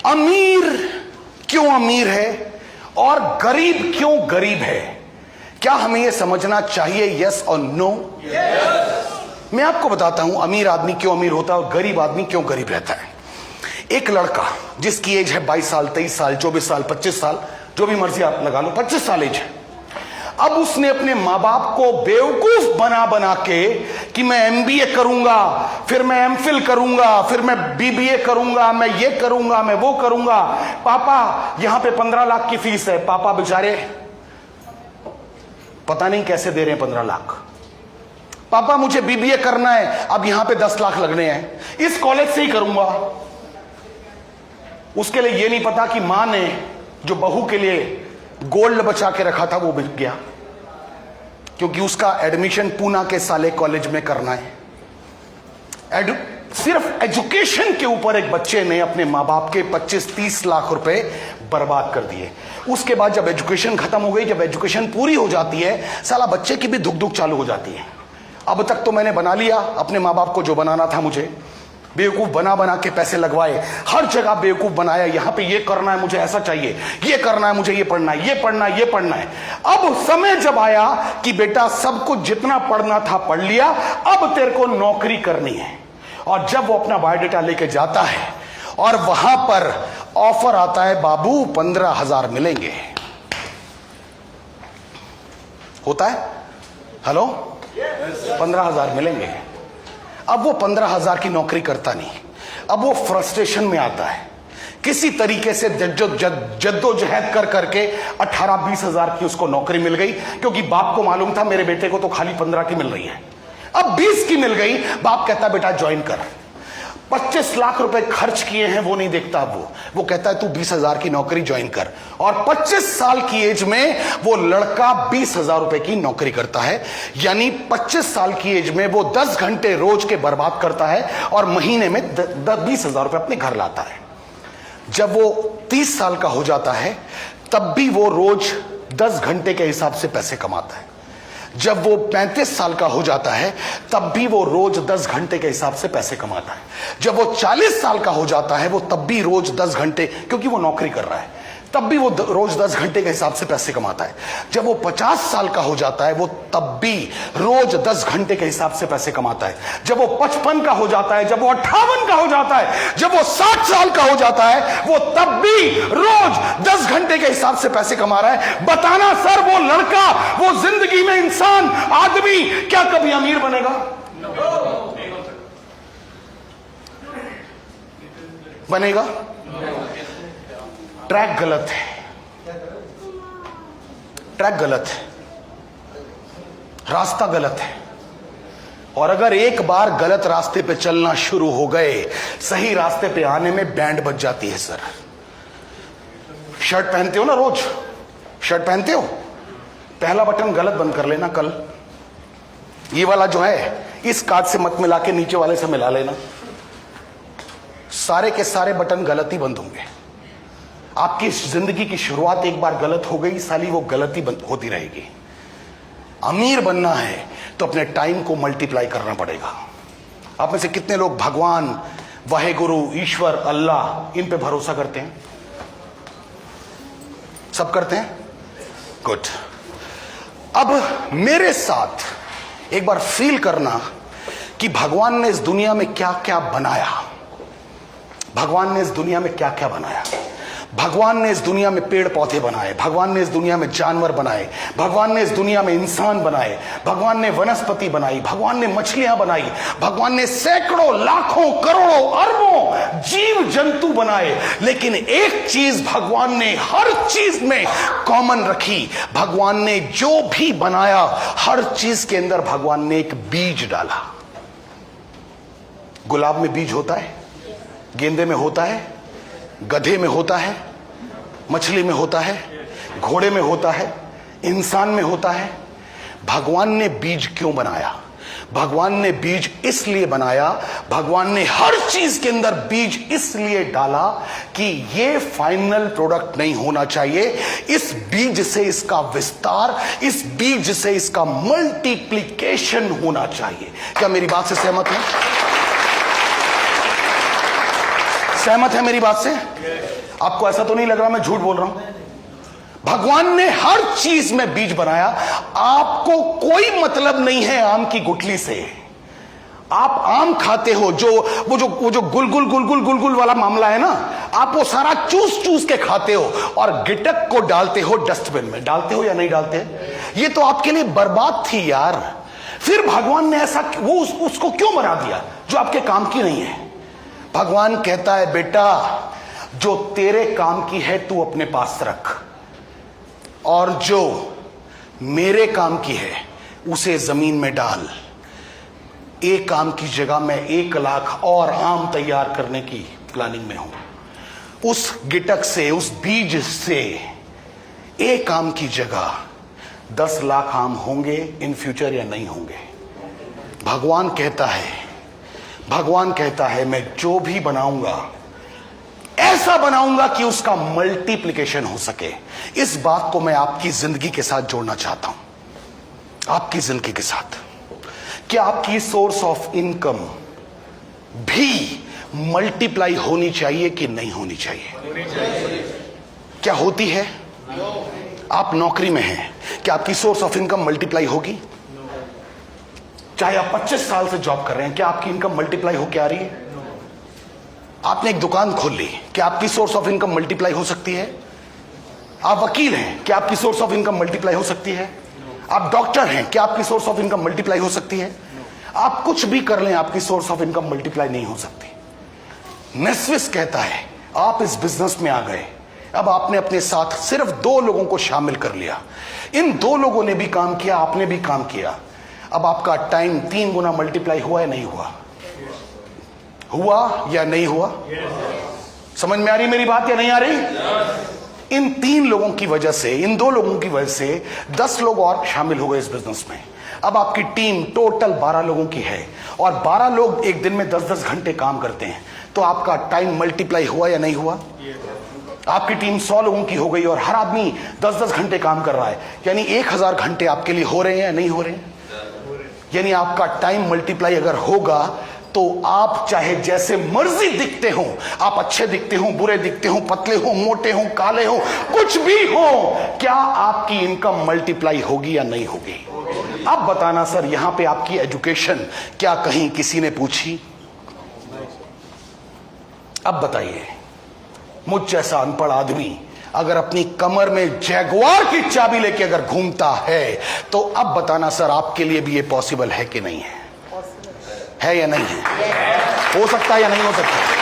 अमीर क्यों अमीर है और गरीब क्यों गरीब है? क्या हमें यह समझना चाहिए, यस और नो? मैं आपको बताता हूं अमीर आदमी क्यों अमीर होता है और गरीब आदमी क्यों गरीब रहता है। एक लड़का जिसकी एज है 22 साल, 23 साल, 24 साल, 25 साल, जो भी मर्जी आप लगा लो, 25 साल एज है। अब उसने अपने मां बाप को बेवकूफ बना बना के कि मैं एमबीए करूंगा, फिर मैं एमफिल करूंगा, फिर मैं बीबीए करूंगा, मैं ये करूंगा, मैं वो करूंगा। पापा यहां पे 15 लाख की फीस है। पापा बेचारे पता नहीं कैसे दे रहे हैं 15 लाख। पापा मुझे बीबीए करना है, अब यहां पे 10 लाख लगने हैं, इस कॉलेज से ही करूंगा। उसके लिए यह नहीं पता कि मां ने जो बहू के लिए गोल्ड बचा के रखा था वो बिक गया, क्योंकि उसका एडमिशन पूना के साले कॉलेज में करना है। सिर्फ एजुकेशन के ऊपर एक बच्चे ने अपने मां बाप के 25-30 लाख रुपए बर्बाद कर दिए। उसके बाद जब एजुकेशन खत्म हो गई, जब एजुकेशन पूरी हो जाती है, साला बच्चे की भी धुक धुक चालू हो जाती है। अब तक तो मैंने बना लिया अपने मां बाप को जो बनाना था, मुझे बेवकूफ बना बना के पैसे लगवाए, हर जगह बेवकूफ बनाया। यहां पे ये करना है, मुझे ऐसा चाहिए, ये करना है, मुझे ये पढ़ना है, ये पढ़ना है, ये पढ़ना है। अब समय जब आया कि बेटा सब कुछ जितना पढ़ना था पढ़ लिया, अब तेरे को नौकरी करनी है। और जब वो अपना बायोडाटा लेके जाता है और वहां पर ऑफर आता है, बाबू 15,000 मिलेंगे। होता है हेलो, 15,000 मिलेंगे। अब वो 15,000 की नौकरी करता नहीं। अब वो फ्रस्ट्रेशन में आता है, किसी तरीके से जद्दोजहद कर करके 18-20 हजार की उसको नौकरी मिल गई, क्योंकि बाप को मालूम था मेरे बेटे को तो खाली 15 की मिल रही है। अब 20 की मिल गई, बाप कहता बेटा ज्वाइन कर। 25 लाख रुपए खर्च किए हैं वो नहीं देखता। वो कहता है तू 20,000 की नौकरी ज्वाइन कर। और 25 साल की एज में वो लड़का 20,000 रुपए की नौकरी करता है। यानी 25 साल की एज में वो 10 घंटे रोज के बर्बाद करता है और महीने में 20,000 रुपए अपने घर लाता है। जब वो 30 साल का हो जाता है तब भी वो रोज 10 घंटे के हिसाब से पैसे कमाता है। जब वो 35 साल का हो जाता है तब भी वो रोज 10 घंटे के हिसाब से पैसे कमाता है। जब वो 40 साल का हो जाता है वो तब भी रोज 10 घंटे, क्योंकि वो नौकरी कर रहा है, तब भी वो रोज 10 घंटे के हिसाब से पैसे कमाता है। जब वो 50 साल का हो जाता है वो तब भी रोज 10 घंटे के हिसाब से पैसे कमाता है। जब वो 55 का हो जाता है, जब वो 58 का हो जाता है, जब वो 60 साल का हो जाता है, वो तब भी रोज 10 घंटे के हिसाब से पैसे कमा रहा है। बताना सर, वो लड़का, वो जिंदगी में इंसान, आदमी क्या कभी अमीर बनेगा? बनेगा? ट्रैक गलत है, ट्रैक गलत है, रास्ता गलत है। और अगर एक बार गलत रास्ते पे चलना शुरू हो गए, सही रास्ते पे आने में बैंड बज जाती है सर। शर्ट पहनते हो ना, रोज शर्ट पहनते हो, पहला बटन गलत बंद कर लेना कल। ये वाला जो है इस कार्ड से मत मिला के नीचे वाले से मिला लेना। सारे के सारे बटन गलत ही बंद होंगे। आपकी जिंदगी की शुरुआत एक बार गलत हो गई, साली वो गलती होती रहेगी। अमीर बनना है तो अपने टाइम को मल्टीप्लाई करना पड़ेगा। आप में से कितने लोग भगवान, वाहेगुरु, ईश्वर, अल्लाह, इन पे भरोसा करते हैं? सब करते हैं? गुड। अब मेरे साथ एक बार फील करना कि भगवान ने इस दुनिया में क्या क्या बनाया। भगवान ने इस दुनिया में क्या क्या बनाया। भगवान ने इस दुनिया में पेड़ पौधे बनाए, भगवान ने इस दुनिया में जानवर बनाए, भगवान ने इस दुनिया में इंसान बनाए, भगवान ने वनस्पति बनाई, भगवान ने मछलियां बनाई, भगवान ने सैकड़ों, लाखों, करोड़ों, अरबों जीव जंतु बनाए। लेकिन एक चीज भगवान ने हर चीज में कॉमन रखी। भगवान ने जो भी बनाया हर चीज के अंदर भगवान ने एक बीज डाला। गुलाब में बीज होता है, गेंदे में होता है, गधे में होता है, मछली में होता है, घोड़े में होता है, इंसान में होता है। भगवान ने बीज क्यों बनाया? भगवान ने बीज इसलिए बनाया, भगवान ने हर चीज के अंदर बीज इसलिए डाला कि ये फाइनल प्रोडक्ट नहीं होना चाहिए। इस बीज से इसका विस्तार, इस बीज से इसका मल्टीप्लिकेशन होना चाहिए। क्या मेरी बात से सहमत है? सहमत है मेरी बात से? आपको ऐसा तो नहीं लग रहा मैं झूठ बोल रहा हूं? भगवान ने हर चीज में बीज बनाया। आपको कोई मतलब नहीं है आम की गुठली से। आप आम खाते हो, वो जो गुलगुल वाला मामला है ना, आप वो सारा चूस चूस के खाते हो और गिटक को डालते हो डस्टबिन में। डालते हो या नहीं डालते? ये तो आपके लिए बर्बाद थी यार। फिर भगवान ने ऐसा उसको क्यों बना दिया जो आपके काम की नहीं है? भगवान कहता है बेटा, जो तेरे काम की है तू अपने पास रख, और जो मेरे काम की है उसे जमीन में डाल। एक काम की जगह मैं 1 लाख और आम तैयार करने की प्लानिंग में हूं। उस गिटक से, उस बीज से एक आम की जगह 10 लाख आम होंगे इन फ्यूचर या नहीं होंगे? भगवान कहता है मैं जो भी बनाऊंगा ऐसा बनाऊंगा कि उसका मल्टीप्लिकेशन हो सके। इस बात को मैं आपकी जिंदगी के साथ जोड़ना चाहता हूं। आपकी जिंदगी के साथ क्या आपकी सोर्स ऑफ इनकम भी मल्टीप्लाई होनी चाहिए कि नहीं होनी चाहिए? क्या होती है? आप नौकरी में हैं, क्या आपकी सोर्स ऑफ इनकम मल्टीप्लाई होगी? चाहे आप 25 साल से जॉब कर रहे हैं, क्या आपकी इनकम मल्टीप्लाई होकर आ रही है? आपने एक दुकान खोल ली, क्या आपकी सोर्स ऑफ इनकम मल्टीप्लाई हो सकती है? आप वकील हैं, क्या आपकी सोर्स ऑफ इनकम मल्टीप्लाई हो सकती है? आप डॉक्टर हैं, क्या आपकी सोर्स ऑफ इनकम मल्टीप्लाई हो सकती है? आप कुछ भी कर लें, आपकी सोर्स ऑफ इनकम मल्टीप्लाई नहीं हो सकती। नेस्विस कहता है आप इस बिजनेस में आ गए, अब आपने अपने साथ सिर्फ 2 लोगों को शामिल कर लिया। इन 2 लोगों ने भी काम किया, आपने भी काम किया। अब आपका टाइम 3 गुना मल्टीप्लाई हुआ या नहीं हुआ? हुआ या नहीं हुआ? समझ में आ रही मेरी बात या नहीं आ रही? इन 3 लोगों की वजह से, इन 2 लोगों की वजह से 10 लोग और शामिल हो गए इस बिजनेस में। अब आपकी टीम टोटल 12 लोगों की है और 12 लोग एक दिन में 10-10 घंटे काम करते हैं। तो आपका टाइम मल्टीप्लाई हुआ या नहीं हुआ? आपकी टीम 100 लोगों की हो गई और हर आदमी 10-10 घंटे काम कर रहा है, यानी 1000 घंटे आपके लिए हो रहे हैं या नहीं हो रहे हैं? यानी आपका टाइम मल्टीप्लाई अगर होगा तो आप चाहे जैसे मर्जी दिखते हो, आप अच्छे दिखते हो, बुरे दिखते हो, पतले हो, मोटे हो, काले हो, कुछ भी हो, क्या आपकी इनकम मल्टीप्लाई होगी या नहीं होगी? अब बताना सर, यहां पे आपकी एजुकेशन क्या कहीं किसी ने पूछी? अब बताइए, मुझ जैसा अनपढ़ आदमी अगर अपनी कमर में जैगुआर की चाबी लेके अगर घूमता है, तो अब बताना सर, आपके लिए भी ये पॉसिबल है कि नहीं है? है या नहीं है? हो सकता है या नहीं हो सकता?